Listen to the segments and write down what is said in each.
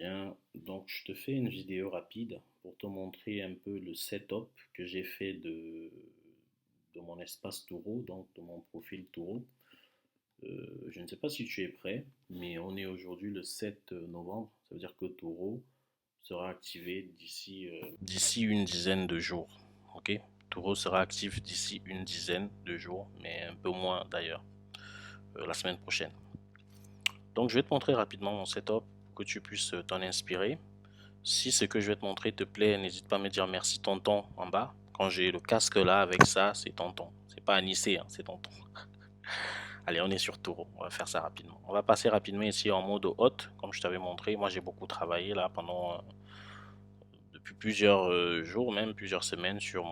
Bien, donc je te fais une vidéo rapide pour te montrer un peu le setup que j'ai fait de mon espace taureau, donc de mon profil taureau. Je ne sais pas si tu es prêt, mais on est aujourd'hui le 7 novembre, ça veut dire que taureau sera activé d'ici une dizaine de jours. Ok? Taureau sera actif d'ici une dizaine de jours, mais un peu moins d'ailleurs, la semaine prochaine. Donc je vais te montrer rapidement mon setup pour que tu puisses t'en inspirer. Si ce que je vais te montrer te plaît, n'hésite pas à me dire merci tonton en bas. Quand j'ai le casque là avec ça, c'est tonton. C'est pas Anissé, hein, c'est tonton. Allez, on est sur Taureau. On va faire ça rapidement. On va passer rapidement ici en mode hôte, comme je t'avais montré. Moi, j'ai beaucoup travaillé là depuis plusieurs jours, même plusieurs semaines sur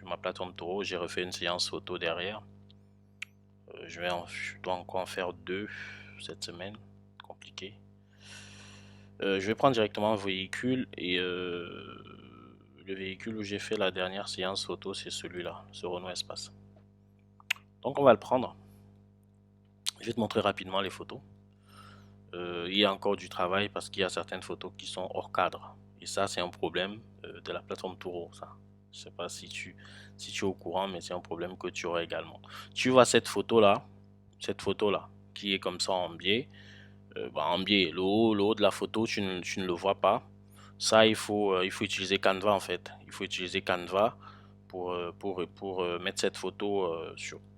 ma plateforme Taureau. J'ai refait une séance photo derrière. Je dois encore en faire deux cette semaine. Compliqué. Je vais prendre directement un véhicule et le véhicule où j'ai fait la dernière séance photo, c'est celui-là, ce Renault Espace. Donc on va le prendre. Je vais te montrer rapidement les photos. Il y a encore du travail parce qu'il y a certaines photos qui sont hors cadre. Et ça, c'est un problème de la plateforme Turo, ça. Je sais pas si tu es au courant, mais c'est un problème que tu auras également. Tu vois cette photo-là, qui est comme ça en biais. En biais, le haut de la photo, tu ne le vois pas. Ça, il faut utiliser Canva en fait. Il faut utiliser Canva pour mettre cette photo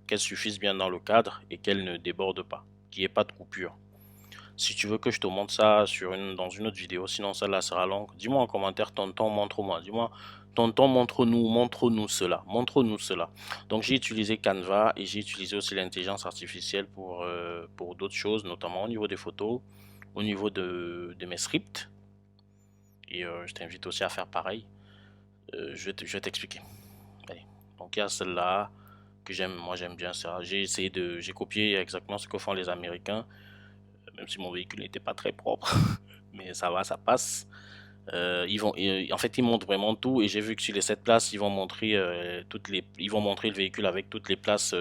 qu'elle suffise bien dans le cadre et qu'elle ne déborde pas, qu'il n'y ait pas de coupure. Si tu veux que je te montre ça dans une autre vidéo, sinon celle-là sera longue, dis-moi en commentaire, tonton, montre-moi. Dis-moi, tonton, montre-nous cela. Montre-nous cela. Donc j'ai utilisé Canva et j'ai utilisé aussi l'intelligence artificielle pour d'autres choses, notamment au niveau des photos, au niveau de mes scripts. Et je t'invite aussi à faire pareil. Je vais t'expliquer. Allez. Donc il y a celle-là que j'aime, moi j'aime bien ça. J'ai copié exactement ce que font les Américains, même si mon véhicule n'était pas très propre, mais ça va, ça passe. En fait, ils montrent vraiment tout et j'ai vu que sur les 7 places, ils vont montrer le véhicule avec toutes les places,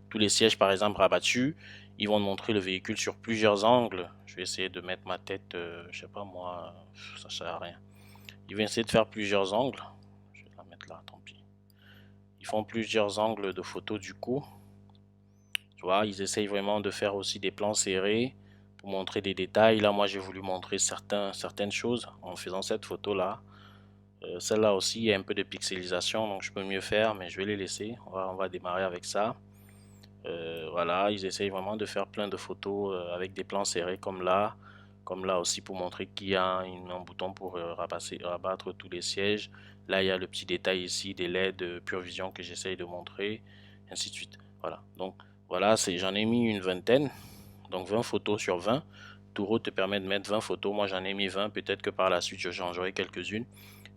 tous les sièges par exemple rabattus. Ils vont montrer le véhicule sur plusieurs angles. Je vais essayer de mettre ma tête, je sais pas moi, ça sert à rien. Ils vont essayer de faire plusieurs angles. Je vais la mettre là, tant pis. Ils font plusieurs angles de photos du coup. Tu vois, ils essayent vraiment de faire aussi des plans serrés pour montrer des détails. Là, moi, j'ai voulu montrer certaines choses en faisant cette photo-là. Celle-là aussi, il y a un peu de pixelisation, donc je peux mieux faire, mais je vais les laisser. On va démarrer avec ça. Voilà, ils essayent vraiment de faire plein de photos avec des plans serrés comme là aussi pour montrer qu'il y a un bouton pour rabattre tous les sièges. Là, il y a le petit détail ici des LED Pure Vision que j'essaye de montrer, ainsi de suite. Voilà, donc voilà, j'en ai mis une vingtaine, donc 20 photos sur 20. Turo te permet de mettre 20 photos, moi j'en ai mis 20, peut-être que par la suite je changerai quelques-unes,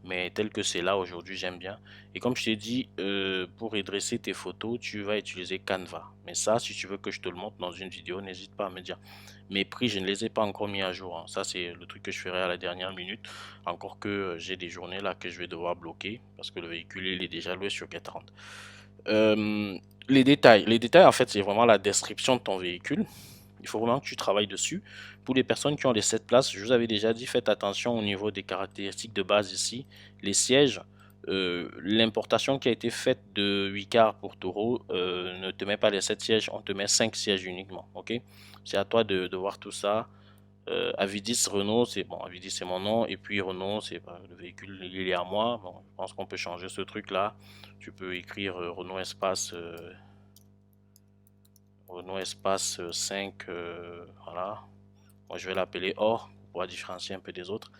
mais tel que c'est là aujourd'hui, j'aime bien. Et comme je t'ai dit, pour redresser tes photos, tu vas utiliser Canva. Mais ça, si tu veux que je te le montre dans une vidéo, n'hésite pas à me dire. Mes prix, je ne les ai pas encore mis à jour, hein. Ça, c'est le truc que je ferai à la dernière minute. Encore que j'ai des journées là que je vais devoir bloquer parce que le véhicule, il est déjà loué sur GetRent. Euh, les détails, en fait, c'est vraiment la description de ton véhicule. Il faut vraiment que tu travailles dessus. Pour les personnes qui ont les 7 places, je vous avais déjà dit, faites attention au niveau des caractéristiques de base ici. Les sièges, l'importation qui a été faite de 8 quarts pour Taureau ne te met pas les 7 sièges, on te met 5 sièges uniquement. Ok, c'est à toi de voir tout ça. Avidis Renault, c'est bon, Avidis c'est mon nom, et puis Renault, c'est le véhicule, il est à moi. Bon, je pense qu'on peut changer ce truc là. Tu peux écrire Renault Espace. Renault Espace 5, voilà. Moi, je vais l'appeler Or pour pouvoir différencier un peu des autres.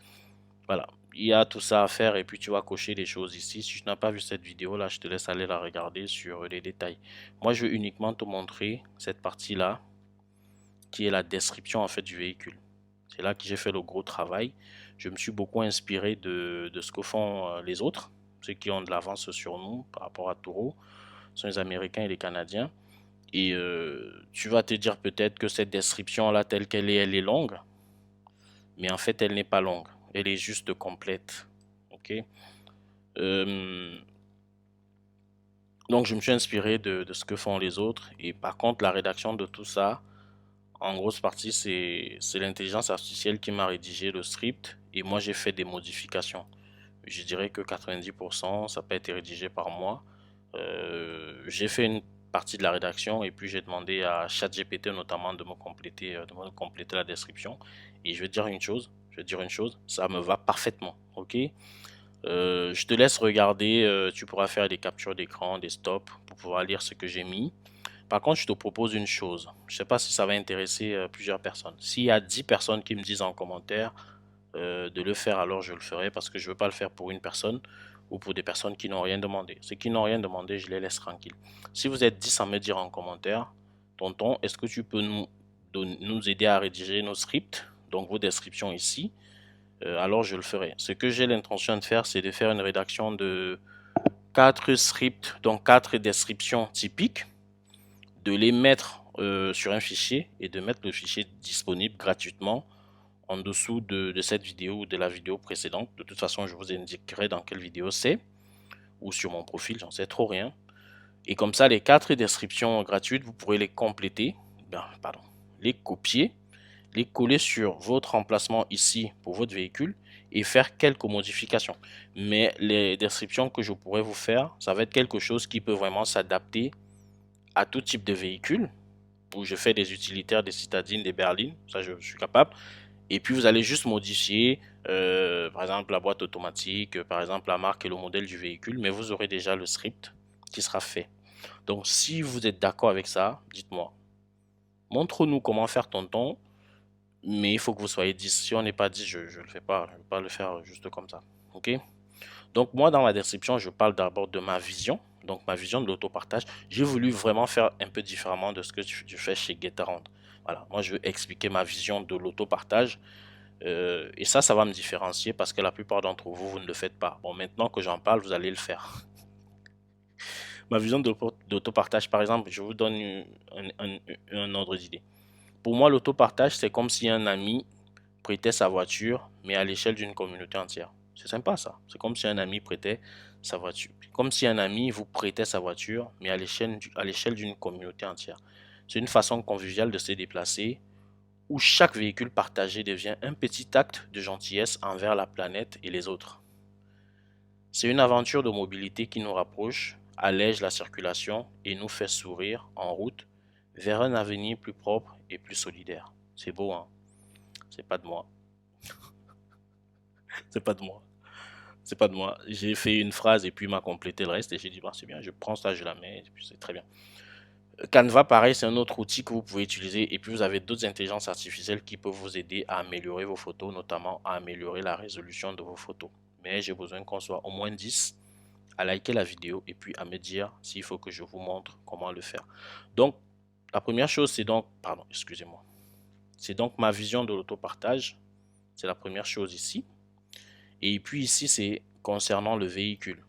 Voilà, il y a tout ça à faire et puis tu vas cocher les choses ici. Si tu n'as pas vu cette vidéo là, je te laisse aller la regarder sur les détails. Moi, je veux uniquement te montrer cette partie-là qui est la description en fait du véhicule. C'est là que j'ai fait le gros travail. Je me suis beaucoup inspiré de ce que font les autres, ceux qui ont de l'avance sur nous par rapport à Toro, ce sont les Américains et les Canadiens. Et tu vas te dire peut-être que cette description-là, telle qu'elle est, elle est longue, mais en fait, elle n'est pas longue. Elle est juste complète. Ok. Euh, donc, je me suis inspiré de ce que font les autres. Et par contre, la rédaction de tout ça, En grosse partie, c'est l'intelligence artificielle qui m'a rédigé le script et moi j'ai fait des modifications. Je dirais que 90%, ça peut être rédigé par moi. J'ai fait une partie de la rédaction et puis j'ai demandé à ChatGPT notamment de me compléter la description. Et je vais dire une chose, ça me va parfaitement, ok? Je te laisse regarder, tu pourras faire des captures d'écran, des stops pour pouvoir lire ce que j'ai mis. Par contre, je te propose une chose. Je ne sais pas si ça va intéresser plusieurs personnes. S'il y a 10 personnes qui me disent en commentaire de le faire, alors je le ferai parce que je ne veux pas le faire pour une personne ou pour des personnes qui n'ont rien demandé. Ceux qui n'ont rien demandé, je les laisse tranquilles. Si vous êtes 10 à me dire en commentaire, tonton, est-ce que tu peux nous aider à rédiger nos scripts, donc vos descriptions ici, alors je le ferai. Ce que j'ai l'intention de faire, c'est de faire une rédaction de 4 scripts, donc 4 descriptions typiques, de les mettre sur un fichier et de mettre le fichier disponible gratuitement en dessous de cette vidéo ou de la vidéo précédente. De toute façon, je vous indiquerai dans quelle vidéo c'est ou sur mon profil, j'en sais trop rien. Et comme ça, les 4 descriptions gratuites, vous pourrez les compléter, les copier, les coller sur votre emplacement ici pour votre véhicule et faire quelques modifications. Mais les descriptions que je pourrais vous faire, ça va être quelque chose qui peut vraiment s'adapter à tout type de véhicule, où je fais des utilitaires, des citadines, des berlines, ça je suis capable. Et puis vous allez juste modifier, par exemple la boîte automatique, par exemple la marque et le modèle du véhicule, mais vous aurez déjà le script qui sera fait. Donc si vous êtes d'accord avec ça, dites-moi. Montre-nous comment faire tonton, mais il faut que vous soyez 10. Si on n'est pas 10, je ne le fais pas, je ne vais pas le faire juste comme ça. Ok? Donc moi dans la description, je parle d'abord de ma vision. Donc ma vision de l'autopartage. J'ai voulu vraiment faire un peu différemment de ce que je fais chez Getaround. Voilà, moi je veux expliquer ma vision de l'autopartage. Et ça va me différencier parce que la plupart d'entre vous, vous ne le faites pas. Bon, maintenant que j'en parle, vous allez le faire. Ma vision d'autopartage, par exemple, je vous donne un ordre d'idée. Pour moi, l'autopartage, c'est comme si un ami prêtait sa voiture, mais à l'échelle d'une communauté entière. C'est sympa ça. C'est comme si un ami prêtait sa voiture. Comme si un ami vous prêtait sa voiture, mais à l'échelle d'une communauté entière. C'est une façon conviviale de se déplacer où chaque véhicule partagé devient un petit acte de gentillesse envers la planète et les autres. C'est une aventure de mobilité qui nous rapproche, allège la circulation et nous fait sourire en route vers un avenir plus propre et plus solidaire. C'est beau, hein? C'est pas de moi. C'est pas de moi. C'est pas de moi. J'ai fait une phrase et puis il m'a complété le reste et j'ai dit, bah, c'est bien, je prends ça, je la mets et puis c'est très bien. Canva, pareil, c'est un autre outil que vous pouvez utiliser et puis vous avez d'autres intelligences artificielles qui peuvent vous aider à améliorer vos photos, notamment à améliorer la résolution de vos photos. Mais j'ai besoin qu'on soit au moins 10 à liker la vidéo et puis à me dire s'il faut que je vous montre comment le faire. Donc, la première chose, c'est donc, pardon, excusez-moi, c'est donc ma vision de l'autopartage. C'est la première chose ici. Et puis ici, c'est concernant le véhicule.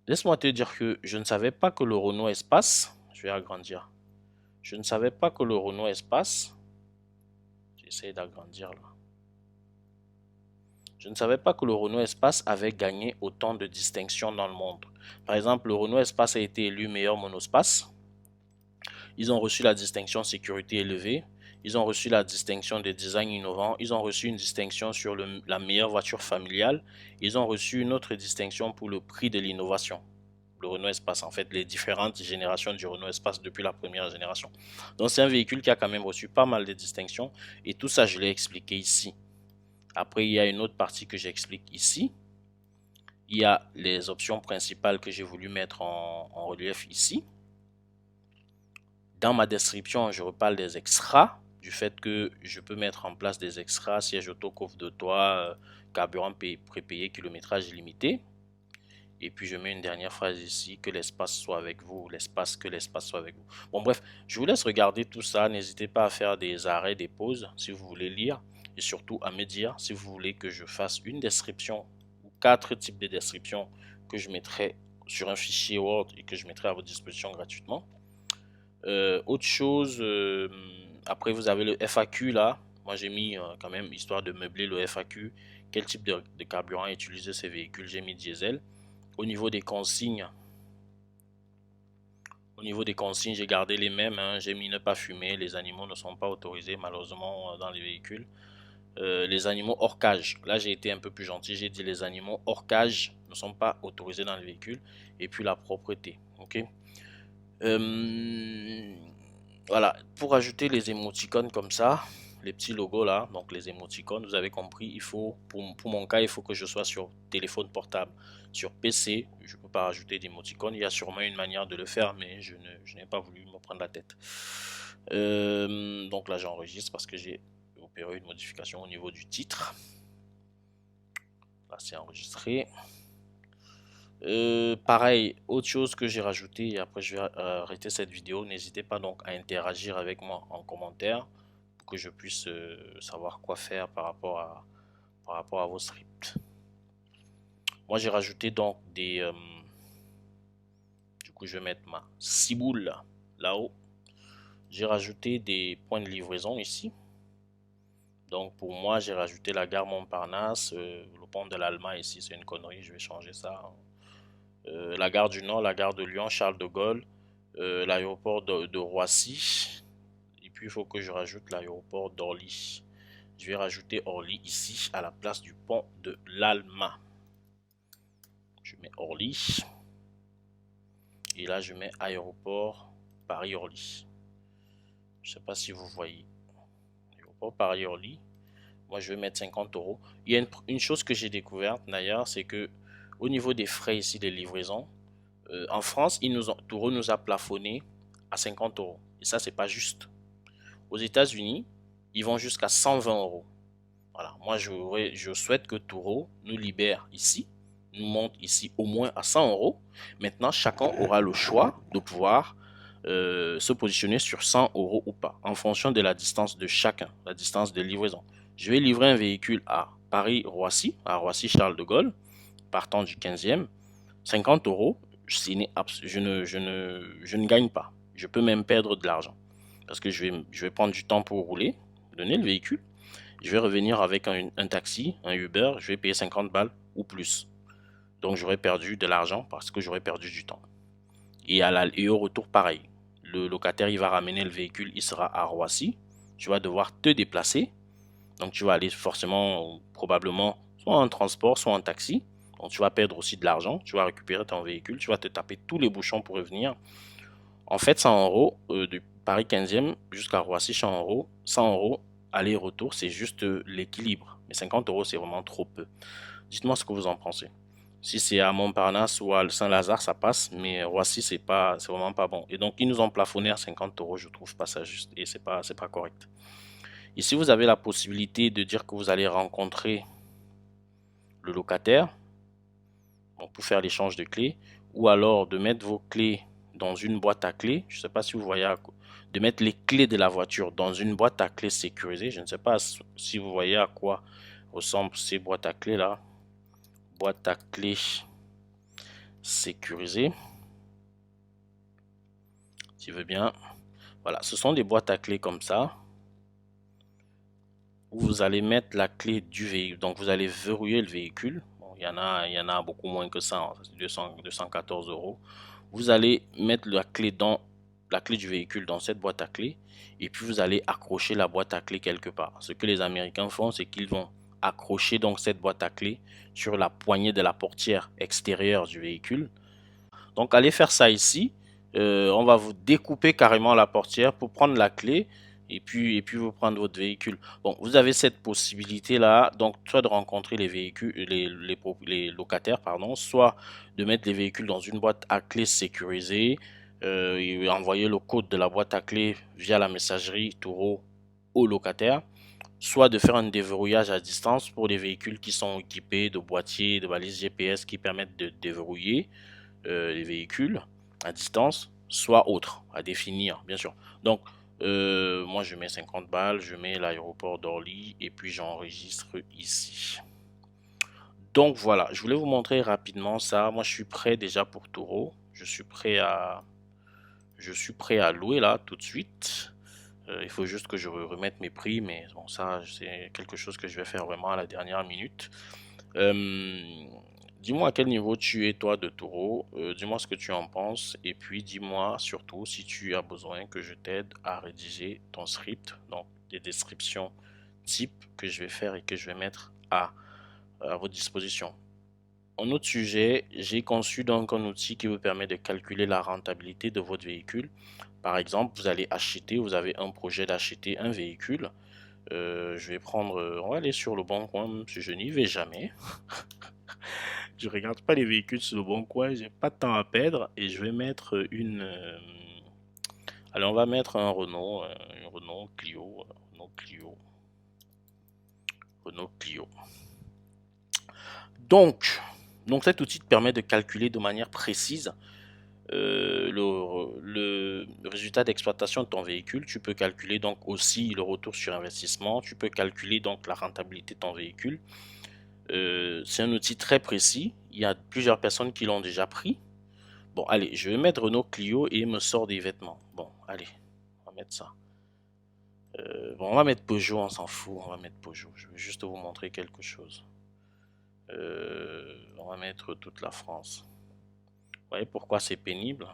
Laisse-moi te dire que je ne savais pas que le Renault Espace, je vais agrandir, je ne savais pas que le Renault Espace, j'essaie d'agrandir là, je ne savais pas que le Renault Espace avait gagné autant de distinctions dans le monde. Par exemple, le Renault Espace a été élu meilleur monospace. Ils ont reçu la distinction sécurité élevée. Ils ont reçu la distinction des designs innovants. Ils ont reçu une distinction sur la meilleure voiture familiale. Ils ont reçu une autre distinction pour le prix de l'innovation. Le Renault Espace, en fait, les différentes générations du Renault Espace depuis la première génération. Donc c'est un véhicule qui a quand même reçu pas mal de distinctions. Et tout ça, je l'ai expliqué ici. Après, il y a une autre partie que j'explique ici. Il y a les options principales que j'ai voulu mettre en relief ici. Dans ma description, je reparle des extras, du fait que je peux mettre en place des extras, siège auto, coffre de toit, carburant prépayé, kilométrage illimité. Et puis je mets une dernière phrase ici, que l'espace soit avec vous, que l'espace soit avec vous. Bon bref, je vous laisse regarder tout ça, n'hésitez pas à faire des arrêts, des pauses si vous voulez lire. Et surtout à me dire si vous voulez que je fasse une description ou 4 types de descriptions que je mettrai sur un fichier Word et que je mettrai à votre disposition gratuitement. Autre chose, après vous avez le FAQ là. Moi j'ai mis quand même, histoire de meubler le FAQ, quel type de carburant utiliser ces véhicules. J'ai mis diesel. Au niveau des consignes, Au niveau des consignes, j'ai gardé les mêmes, hein. J'ai mis ne pas fumer, les animaux ne sont pas autorisés malheureusement dans les véhicules. Les animaux hors cage, là j'ai été un peu plus gentil, j'ai dit les animaux hors cage ne sont pas autorisés dans les véhicules. Et puis la propreté, ok. Voilà, pour ajouter les émoticônes comme ça, les petits logos là, donc les émoticônes, vous avez compris, il faut, pour mon cas, il faut que je sois sur téléphone portable. Sur PC, je ne peux pas rajouter d'émoticônes, il y a sûrement une manière de le faire, mais je n'ai pas voulu me prendre la tête. Donc là j'enregistre parce que j'ai opéré une modification au niveau du titre. Là c'est enregistré. Pareil, autre chose que j'ai rajouté et après je vais arrêter cette vidéo. N'hésitez pas donc à interagir avec moi en commentaire pour que je puisse savoir quoi faire par rapport à vos scripts. Moi j'ai rajouté donc des du coup je vais mettre ma ciboule là-haut. J'ai rajouté des points de livraison ici. Donc pour moi j'ai rajouté la gare Montparnasse, le pont de l'Alma ici, c'est une connerie, je vais changer ça. La gare du Nord, la gare de Lyon, Charles de Gaulle, l'aéroport de Roissy. Et puis il faut que je rajoute l'aéroport d'Orly. Je vais rajouter Orly ici à la place du pont de l'Alma. Je mets Orly. Et là je mets aéroport Paris-Orly. Je ne sais pas si vous voyez. Aéroport Paris-Orly. Moi je vais mettre 50 euros. Il y a une chose que j'ai découverte d'ailleurs, c'est que au niveau des frais ici des livraisons, en France, Touro nous a plafonné à 50 euros. Et ça, c'est pas juste. Aux États-Unis, ils vont jusqu'à 120 euros. Voilà. Moi, je souhaite que Touro nous libère ici, nous monte ici au moins à 100 euros. Maintenant, chacun aura le choix de pouvoir se positionner sur 100 euros ou pas, en fonction de la distance de chacun, la distance de livraison. Je vais livrer un véhicule à Paris-Roissy, à Roissy-Charles de Gaulle, partant du 15e, 50 euros, je ne gagne pas. Je peux même perdre de l'argent. Parce que je vais prendre du temps pour rouler, donner le véhicule. Je vais revenir avec un taxi, un Uber, je vais payer 50 balles ou plus. Donc j'aurais perdu de l'argent parce que j'aurais perdu du temps. Et au retour, pareil. Le locataire, il va ramener le véhicule, il sera à Roissy. Tu vas devoir te déplacer. Donc tu vas aller forcément, probablement, soit en transport, soit en taxi. Donc tu vas perdre aussi de l'argent, tu vas récupérer ton véhicule, tu vas te taper tous les bouchons pour revenir. En fait, 100 euros, de Paris 15e jusqu'à Roissy, 100 euros, 100 euros, aller-retour, c'est juste l'équilibre. Mais 50 euros, c'est vraiment trop peu. Dites-moi ce que vous en pensez. Si c'est à Montparnasse ou à Saint-Lazare, ça passe, mais Roissy, c'est vraiment pas bon. Et donc, ils nous ont plafonné à 50 euros, je trouve pas ça juste, et c'est pas correct. Ici, vous avez la possibilité de dire que vous allez rencontrer le locataire, donc pour faire l'échange de clés, ou alors de mettre vos clés dans une boîte à clés. Je ne sais pas si vous voyez, de mettre les clés de la voiture dans une boîte à clés sécurisée. Je ne sais pas si vous voyez à quoi ressemblent ces boîtes à clés là. Boîte à clés sécurisée. Tu veux bien. Voilà, ce sont des boîtes à clés comme ça, où vous allez mettre la clé du véhicule. Donc vous allez verrouiller le véhicule. Bon, il y en a beaucoup moins que ça, hein. C'est 214 euros. Vous allez mettre la clé du véhicule dans cette boîte à clés et puis vous allez accrocher la boîte à clés quelque part. Ce que les Américains font, c'est qu'ils vont accrocher donc cette boîte à clés sur la poignée de la portière extérieure du véhicule. Donc allez faire ça ici. On va vous découper carrément la portière pour prendre la clé et puis vous prendre votre véhicule. Bon, vous avez cette possibilité là, donc soit de rencontrer les véhicules, les locataires, pardon, soit de mettre les véhicules dans une boîte à clés sécurisée et envoyer le code de la boîte à clés via la messagerie Touro au locataire, soit de faire un déverrouillage à distance pour les véhicules qui sont équipés de boîtiers, de balises GPS qui permettent de déverrouiller les véhicules à distance, soit autre à définir, bien sûr. Donc, moi, je mets 50 balles, je mets l'aéroport d'Orly et puis j'enregistre ici. Donc voilà, je voulais vous montrer rapidement ça. Moi, je suis prêt déjà pour Touro. Je suis prêt à louer là tout de suite. Il faut juste que je remette mes prix, mais bon, ça, c'est quelque chose que je vais faire vraiment à la dernière minute. Dis-moi à quel niveau tu es toi de taureau, dis-moi ce que tu en penses et puis dis-moi surtout si tu as besoin que je t'aide à rédiger ton script, donc des descriptions types que je vais faire et que je vais mettre à votre disposition. Un autre sujet, j'ai conçu donc un outil qui vous permet de calculer la rentabilité de votre véhicule. Par exemple, vous allez acheter, vous avez un projet d'acheter un véhicule. Je vais prendre, on va aller sur le bon coin, même si je n'y vais jamais. Je regarde pas les véhicules sur le bon coin, j'ai pas de temps à perdre et je vais mettre une. Allez, on va mettre un Renault, une Renault Clio, Renault Clio, Renault Clio. Donc, donc cet outil te permet de calculer de manière précise le résultat d'exploitation de ton véhicule. Tu peux calculer donc aussi le retour sur investissement. Tu peux calculer donc la rentabilité de ton véhicule. C'est un outil très précis. Il y a plusieurs personnes qui l'ont déjà pris. Bon, allez, je vais mettre Renault Clio et il me sort des vêtements. Bon, allez, on va mettre ça. Bon, on va mettre Peugeot, on s'en fout. On va mettre Peugeot. Je vais juste vous montrer quelque chose. On va mettre toute la France. Vous voyez pourquoi c'est pénible?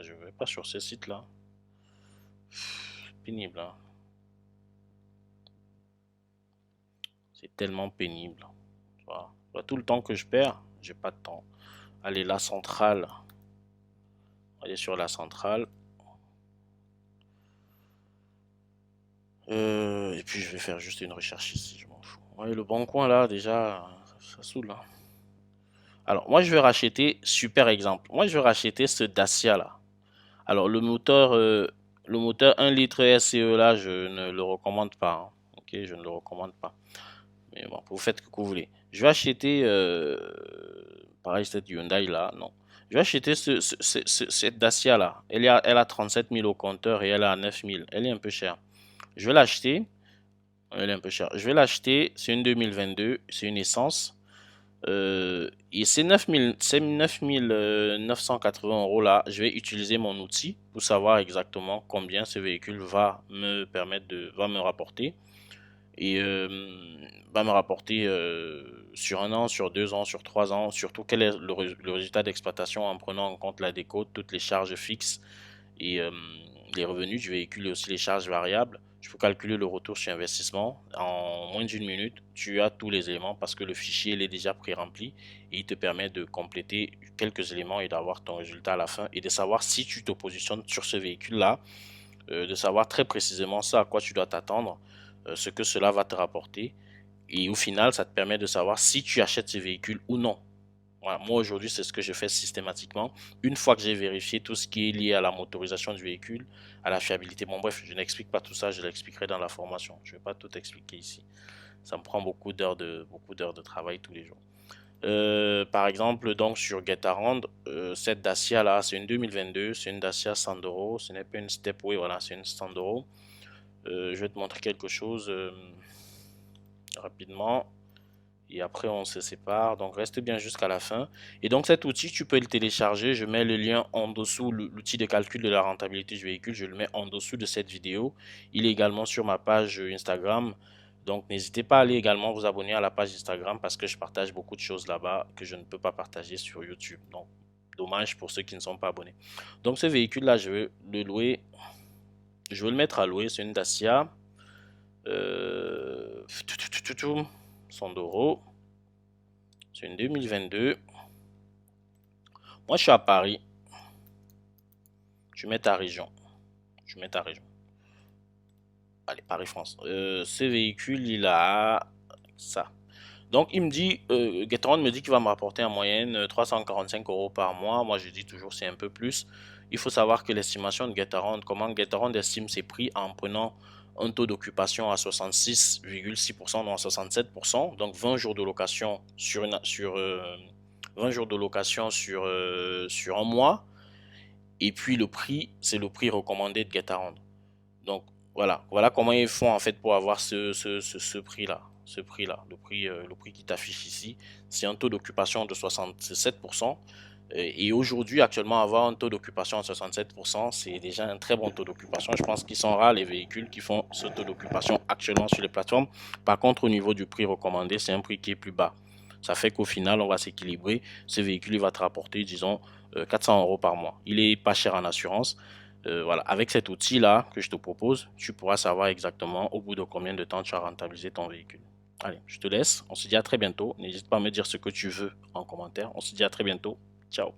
Je ne vais pas sur ce site-là. Pénible, hein. C'est tellement pénible. Tu vois, tout le temps que je perds, j'ai pas de temps. Allez, la centrale. Allez sur la centrale. Et puis je vais faire juste une recherche ici, je m'en fous. Ouais, le bon coin là, déjà, ça saoule là. Alors, moi je vais racheter, super exemple. Moi je vais racheter ce Dacia là. Alors, le moteur 1 litre SCE là, je ne le recommande pas, hein. Ok, je ne le recommande pas. Mais bon, vous faites ce que vous voulez. Je vais acheter, pareil, cette Hyundai là, non. Je vais acheter cette Dacia là. Elle a 37 000 au compteur et elle a 9 000. Elle est un peu chère. Je vais l'acheter. Elle est un peu chère. Je vais l'acheter. C'est une 2022. C'est une essence. Et ces 9 980 € là, je vais utiliser mon outil pour savoir exactement combien ce véhicule va me permettre va me rapporter. Et va me rapporter sur un an, sur 2 ans, sur 3 ans, surtout quel est le résultat d'exploitation en prenant en compte la décote, toutes les charges fixes et les revenus du véhicule et aussi les charges variables. Je peux calculer le retour sur investissement. En moins d'une minute, tu as tous les éléments parce que le fichier il est déjà pré-rempli et il te permet de compléter quelques éléments et d'avoir ton résultat à la fin et de savoir si tu te positionnes sur ce véhicule-là, de savoir très précisément ça à quoi tu dois t'attendre, ce que cela va te rapporter. Et au final, ça te permet de savoir si tu achètes ce véhicule ou non. Voilà, moi aujourd'hui, c'est ce que je fais systématiquement. Une fois que j'ai vérifié tout ce qui est lié à la motorisation du véhicule, à la fiabilité, bon bref, je n'explique pas tout ça, je l'expliquerai dans la formation. Je ne vais pas tout expliquer ici. Ça me prend beaucoup d'heures de travail tous les jours. Par exemple, donc sur Getaround, cette Dacia là, c'est une 2022, c'est une Dacia Sandero, ce n'est pas une Stepway, voilà, c'est une Sandero. Je vais te montrer quelque chose rapidement et après on se sépare, donc reste bien jusqu'à la fin. Et donc cet outil tu peux le télécharger, je mets le lien en dessous, l'outil de calcul de la rentabilité du véhicule, je le mets en dessous de cette vidéo. Il est également sur ma page Instagram, donc n'hésitez pas à aller également vous abonner à la page Instagram parce que je partage beaucoup de choses là-bas que je ne peux pas partager sur YouTube, donc dommage pour ceux qui ne sont pas abonnés. Donc ce véhicule là je vais le louer, je vais le mettre à louer, c'est une Dacia 100 euros. C'est une 2022. Moi, je suis à Paris. Je mets ta région. Je mets ta région. Allez, Paris-France. Ce véhicule, il a ça. Donc, il me dit, Gateron me dit qu'il va me rapporter en moyenne 345 € par mois. Moi, je dis toujours c'est un peu plus. Il faut savoir que l'estimation de Gateron, comment Gateron estime ses prix en prenant un taux d'occupation à 66,6%, non à 67%, donc 20 jours de location sur 20 jours de location sur un mois. Et puis le prix, c'est le prix recommandé de Getaround. Donc voilà comment ils font en fait pour avoir ce prix-là. Ce prix-là, le prix qui t'affiche ici, c'est un taux d'occupation de 67%. Et aujourd'hui, actuellement, avoir un taux d'occupation à 67%, c'est déjà un très bon taux d'occupation. Je pense qu'ils sont rares les véhicules qui font ce taux d'occupation actuellement sur les plateformes. Par contre, au niveau du prix recommandé, c'est un prix qui est plus bas. Ça fait qu'au final, on va s'équilibrer. Ce véhicule, il va te rapporter, disons, 400 euros par mois. Il est pas cher en assurance. Voilà. Avec cet outil-là que je te propose, tu pourras savoir exactement au bout de combien de temps tu as rentabilisé ton véhicule. Allez, je te laisse. On se dit à très bientôt. N'hésite pas à me dire ce que tu veux en commentaire. On se dit à très bientôt. Ciao.